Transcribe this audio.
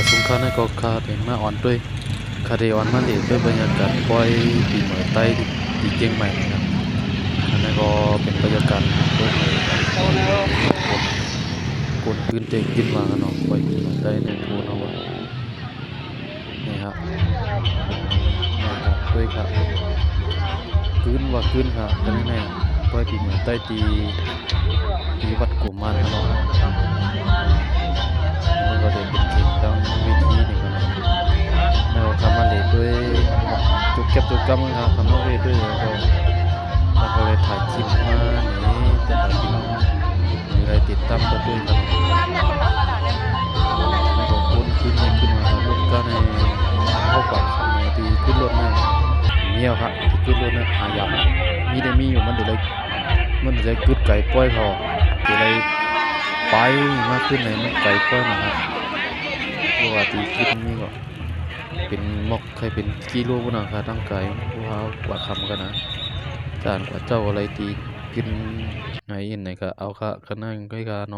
คุ้มค่าในก็คาเห็นมาอ่อนด้วยคาเดออนมาเลด้วยบรรยากาศปอยปีเหมือใต้ที่เชียงใหม่นะครับอันนั้นก็เป็นบรรยากาศด้วยคนพื้นเต็งขึ้นมากันเนาะปอยปีเหมือใต้ในทูนเอาไว้นี่ครับนี่ครับด้วยครับขึ้นว่าขึ้นครับกันแน่ๆปอยปีเหมือใต้ที่วัดกุมารกันเนาะมันก็ได้เป็นเก่งดังวิธีนี่กันเนาะแล้วคำมาเลด้วยจุกเก็บจุกกำครับคำมาเลด้วยแล้วก็เลยถ่ายคลิปมานี่แต่ถ่ายพี่น้องมีอะไรติดตามก็ด้วยครับแล้วก็คนขึ้นไม่ขึ้นมาครับรถก็ในเข้าไปข้างในที่ขึ้นรถนั่นเมียวครับที่ขึ้นรถนั่นหายามมีได้มีอยู่มันเดี๋ยวเลยมันเดี๋ยวเลยกึดไก่ป้อยเขาเดี๋ยวเลยไปมากขึ้นไหนมันไก่ป้อยนะครับเพราะว่าที่ขึ้นนี่ก็เป็นมอกใครเป็นกิโลบุญนะครับร่างกายพวกเขากว่าคำกันนะจานกว่าเจ้าอะไรตีกินไหนยินไหนก็เอาค่ะก็นั่งใกล้กันเนาะ